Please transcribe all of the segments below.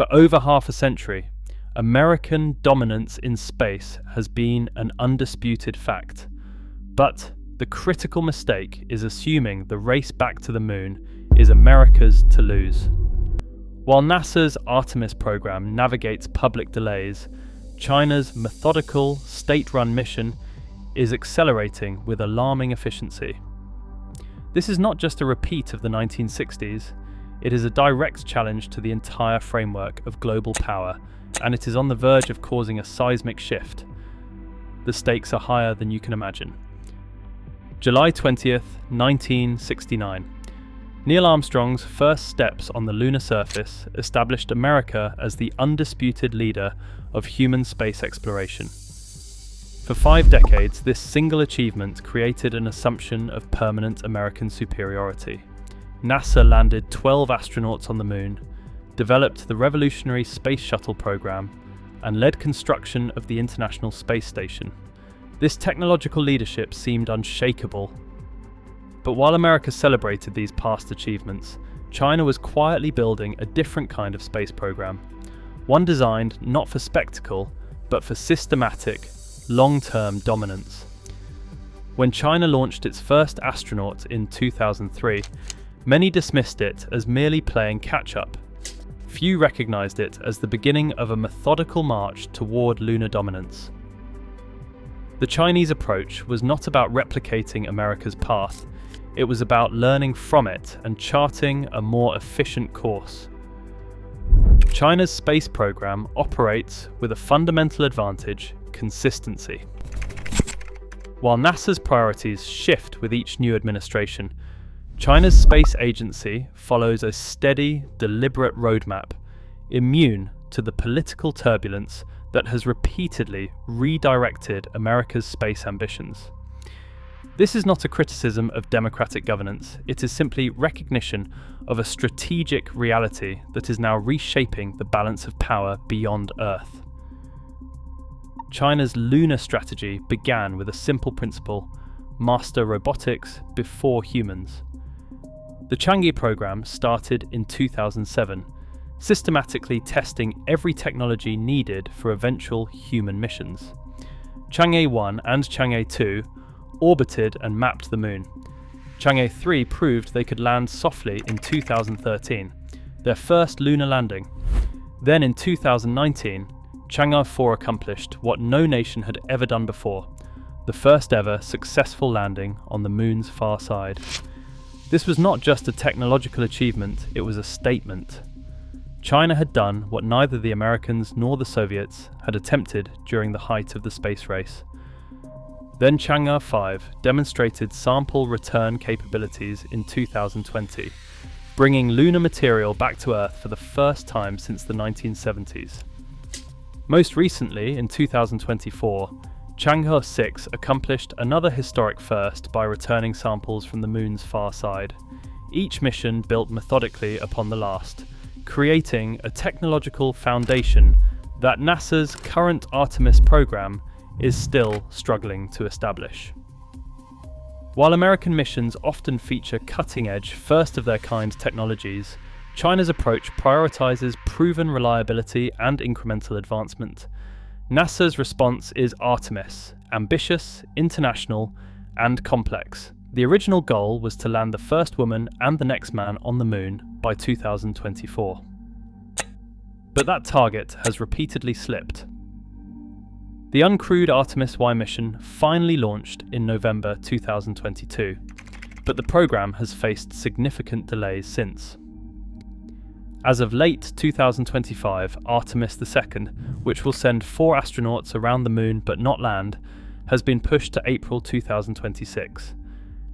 For over half a century, American dominance in space has been an undisputed fact. But the critical mistake is assuming the race back to the moon is America's to lose. While NASA's Artemis program navigates public delays, China's methodical, state-run mission is accelerating with alarming efficiency. This is not just a repeat of the 1960s, it is a direct challenge to the entire framework of global power, and it is on the verge of causing a seismic shift. The stakes are higher than you can imagine. July 20th, 1969. Neil Armstrong's first steps on the lunar surface established America as the undisputed leader of human space exploration. For 5 decades, this single achievement created an assumption of permanent American superiority. NASA landed 12 astronauts on the moon, developed the revolutionary Space Shuttle program, and led construction of the International Space Station. This technological leadership seemed unshakable. But while America celebrated these past achievements, China was quietly building a different kind of space program, one designed not for spectacle, but for systematic, long-term dominance. When China launched its first astronaut in 2003, many dismissed it as merely playing catch-up. Few recognized it as the beginning of a methodical march toward lunar dominance. The Chinese approach was not about replicating America's path, it was about learning from it and charting a more efficient course. China's space program operates with a fundamental advantage: consistency. While NASA's priorities shift with each new administration, China's space agency follows a steady, deliberate roadmap, immune to the political turbulence that has repeatedly redirected America's space ambitions. This is not a criticism of democratic governance, it is simply recognition of a strategic reality that is now reshaping the balance of power beyond Earth. China's lunar strategy began with a simple principle: master robotics before humans. The Chang'e program started in 2007, systematically testing every technology needed for eventual human missions. Chang'e 1 and Chang'e 2 orbited and mapped the moon. Chang'e 3 proved they could land softly in 2013, their first lunar landing. Then in 2019, Chang'e 4 accomplished what no nation had ever done before, the first ever successful landing on the moon's far side. This was not just a technological achievement, it was a statement. China had done what neither the Americans nor the Soviets had attempted during the height of the space race. Then Chang'e 5 demonstrated sample return capabilities in 2020, bringing lunar material back to Earth for the first time since the 1970s. Most recently, in 2024, Chang'e 6 accomplished another historic first by returning samples from the moon's far side. Each mission built methodically upon the last, creating a technological foundation that NASA's current Artemis program is still struggling to establish. While American missions often feature cutting-edge, first-of-their-kind technologies, China's approach prioritizes proven reliability and incremental advancement. NASA's response is Artemis, ambitious, international, and complex. The original goal was to land the first woman and the next man on the moon by 2024. But that target has repeatedly slipped. The uncrewed Artemis Y mission finally launched in November 2022, but the program has faced significant delays since. As of late 2025, Artemis II, which will send 4 astronauts around the moon but not land, has been pushed to April 2026.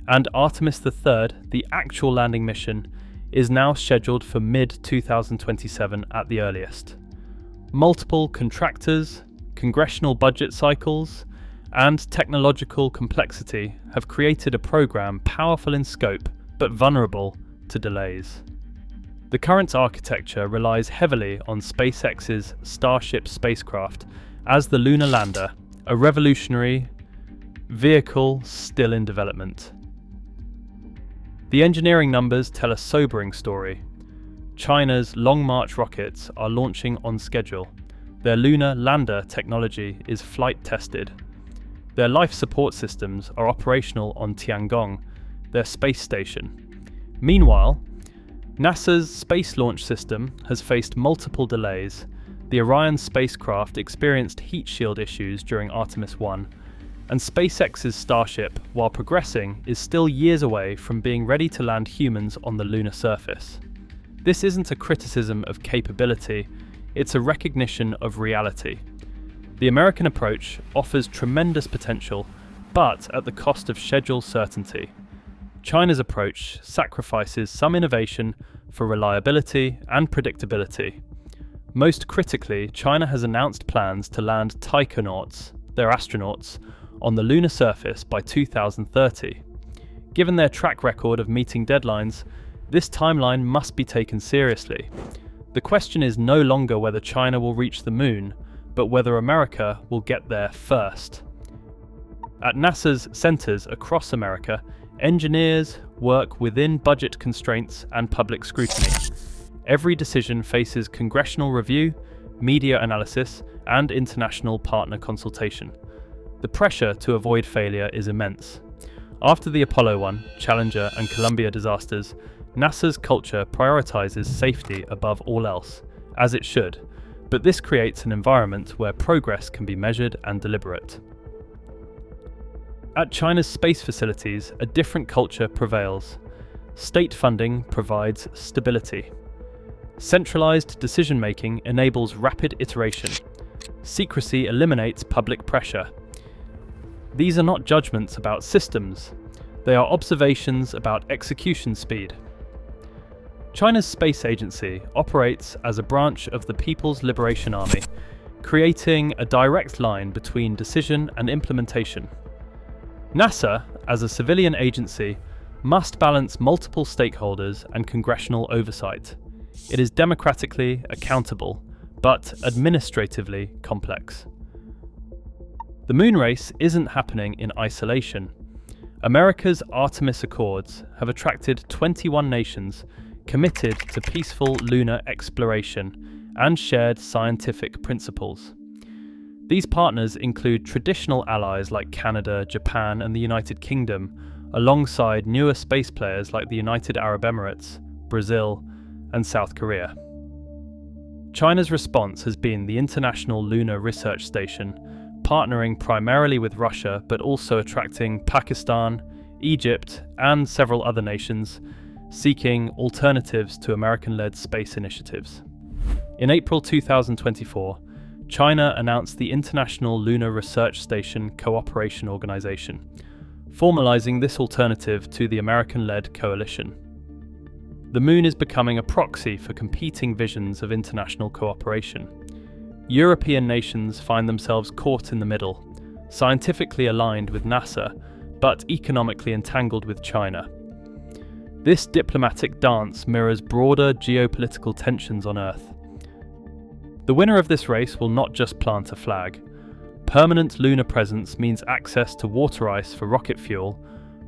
And Artemis III, the actual landing mission, is now scheduled for mid-2027 at the earliest. Multiple contractors, congressional budget cycles, and technological complexity have created a program powerful in scope but vulnerable to delays. The current architecture relies heavily on SpaceX's Starship spacecraft as the lunar lander, a revolutionary vehicle still in development. The engineering numbers tell a sobering story. China's Long March rockets are launching on schedule. Their lunar lander technology is flight tested. Their life support systems are operational on Tiangong, their space station. Meanwhile, NASA's Space Launch System has faced multiple delays. The Orion spacecraft experienced heat shield issues during Artemis 1, and SpaceX's Starship, while progressing, is still years away from being ready to land humans on the lunar surface. This isn't a criticism of capability, it's a recognition of reality. The American approach offers tremendous potential, but at the cost of schedule certainty. China's approach sacrifices some innovation for reliability and predictability. Most critically, China has announced plans to land taikonauts, their astronauts, on the lunar surface by 2030. Given their track record of meeting deadlines, this timeline must be taken seriously. The question is no longer whether China will reach the moon, but whether America will get there first. At NASA's centers across America, engineers work within budget constraints and public scrutiny. Every decision faces congressional review, media analysis, and international partner consultation. The pressure to avoid failure is immense. After the Apollo 1, Challenger, and Columbia disasters, NASA's culture prioritizes safety above all else, as it should, but this creates an environment where progress can be measured and deliberate. At China's space facilities, a different culture prevails. State funding provides stability. Centralized decision-making enables rapid iteration. Secrecy eliminates public pressure. These are not judgments about systems, they are observations about execution speed. China's space agency operates as a branch of the People's Liberation Army, creating a direct line between decision and implementation. NASA, as a civilian agency, must balance multiple stakeholders and congressional oversight. It is democratically accountable, but administratively complex. The moon race isn't happening in isolation. America's Artemis Accords have attracted 21 nations committed to peaceful lunar exploration and shared scientific principles. These partners include traditional allies like Canada, Japan, and the United Kingdom, alongside newer space players like the United Arab Emirates, Brazil, and South Korea. China's response has been the International Lunar Research Station, partnering primarily with Russia but also attracting Pakistan, Egypt, and several other nations, seeking alternatives to American-led space initiatives. In April 2024, China announced the International Lunar Research Station Cooperation Organization, formalizing this alternative to the American-led coalition. The moon is becoming a proxy for competing visions of international cooperation. European nations find themselves caught in the middle, scientifically aligned with NASA, but economically entangled with China. This diplomatic dance mirrors broader geopolitical tensions on Earth. The winner of this race will not just plant a flag. Permanent lunar presence means access to water ice for rocket fuel,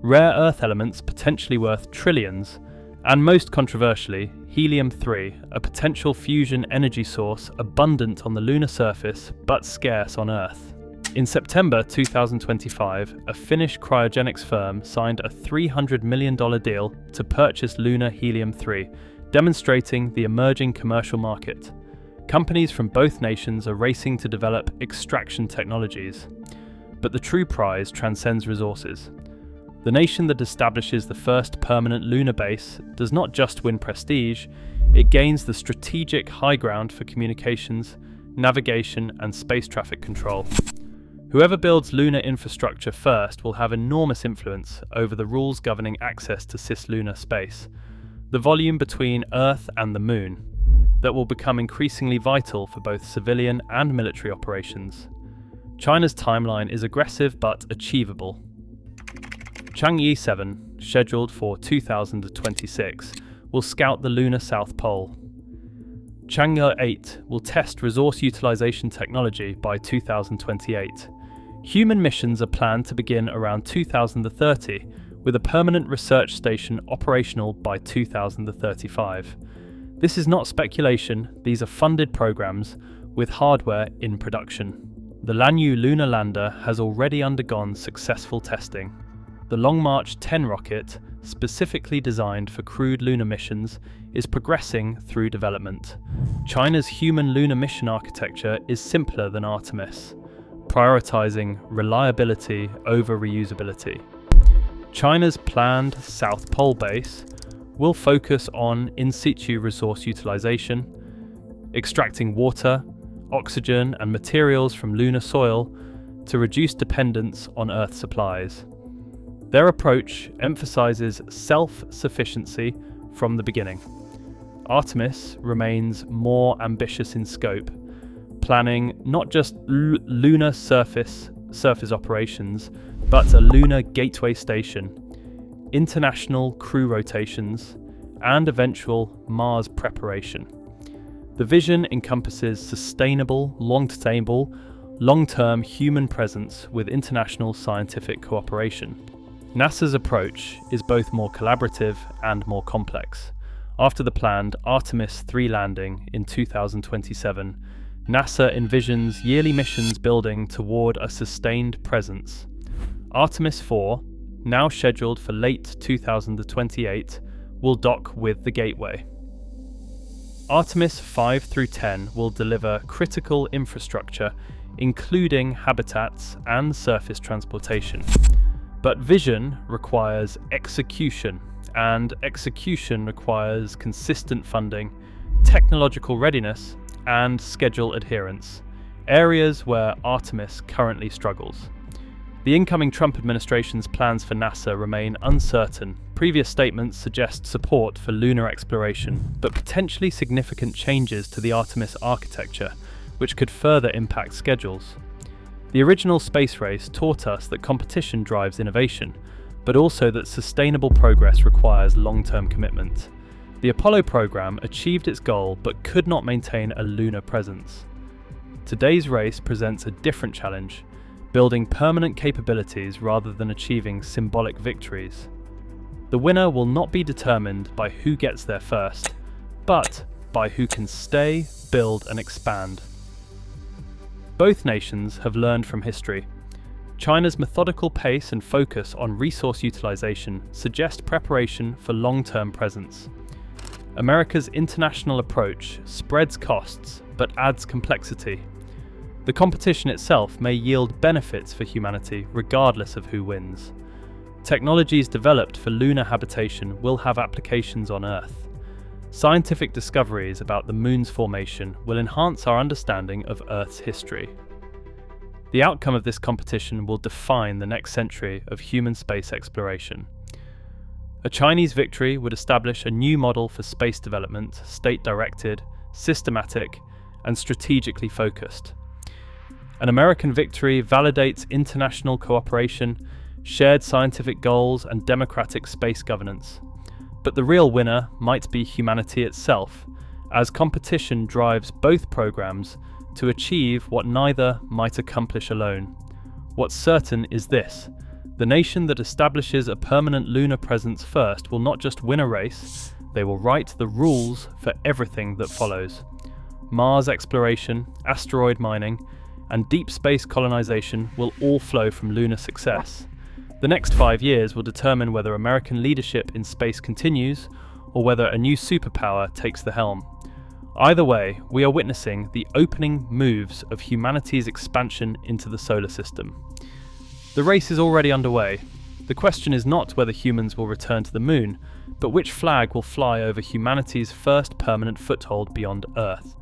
rare earth elements potentially worth trillions, and most controversially, helium-3, a potential fusion energy source abundant on the lunar surface but scarce on Earth. In September 2025, a Finnish cryogenics firm signed a $300 million deal to purchase lunar helium-3, demonstrating the emerging commercial market. Companies from both nations are racing to develop extraction technologies. But the true prize transcends resources. The nation that establishes the first permanent lunar base does not just win prestige, it gains the strategic high ground for communications, navigation, and space traffic control. Whoever builds lunar infrastructure first will have enormous influence over the rules governing access to cislunar space, the volume between Earth and the Moon, that will become increasingly vital for both civilian and military operations. China's timeline is aggressive but achievable. Chang'e 7, scheduled for 2026, will scout the lunar South Pole. Chang'e 8 will test resource utilization technology by 2028. Human missions are planned to begin around 2030, with a permanent research station operational by 2035. This is not speculation, these are funded programs with hardware in production. The Lanyu lunar lander has already undergone successful testing. The Long March 10 rocket, specifically designed for crewed lunar missions, is progressing through development. China's human lunar mission architecture is simpler than Artemis, prioritizing reliability over reusability. China's planned South Pole base will focus on in situ resource utilization, extracting water, oxygen and materials from lunar soil to reduce dependence on Earth supplies. Their approach emphasizes self-sufficiency from the beginning. Artemis remains more ambitious in scope, planning not just lunar surface operations, but a lunar gateway station, international crew rotations, and eventual Mars preparation. The vision encompasses sustainable, long-term human presence with international scientific cooperation. NASA's approach is both more collaborative and more complex. After the planned Artemis 3 landing in 2027, NASA envisions yearly missions building toward a sustained presence. Artemis 4, now scheduled for late 2028, will dock with the Gateway. Artemis 5 through 10 will deliver critical infrastructure, including habitats and surface transportation. But vision requires execution, and execution requires consistent funding, technological readiness, and schedule adherence, areas where Artemis currently struggles. The incoming Trump administration's plans for NASA remain uncertain. Previous statements suggest support for lunar exploration, but potentially significant changes to the Artemis architecture, which could further impact schedules. The original space race taught us that competition drives innovation, but also that sustainable progress requires long-term commitment. The Apollo program achieved its goal but could not maintain a lunar presence. Today's race presents a different challenge, building permanent capabilities rather than achieving symbolic victories. The winner will not be determined by who gets there first, but by who can stay, build, and expand. Both nations have learned from history. China's methodical pace and focus on resource utilization suggest preparation for long-term presence. America's international approach spreads costs but adds complexity. The competition itself may yield benefits for humanity regardless of who wins. Technologies developed for lunar habitation will have applications on Earth. Scientific discoveries about the Moon's formation will enhance our understanding of Earth's history. The outcome of this competition will define the next century of human space exploration. A Chinese victory would establish a new model for space development, state-directed, systematic, and strategically focused. An American victory validates international cooperation, shared scientific goals, and democratic space governance. But the real winner might be humanity itself, as competition drives both programs to achieve what neither might accomplish alone. What's certain is this: the nation that establishes a permanent lunar presence first will not just win a race, they will write the rules for everything that follows. Mars exploration, asteroid mining, and deep space colonization will all flow from lunar success. The next 5 years will determine whether American leadership in space continues or whether a new superpower takes the helm. Either way, we are witnessing the opening moves of humanity's expansion into the solar system. The race is already underway. The question is not whether humans will return to the Moon, but which flag will fly over humanity's first permanent foothold beyond Earth.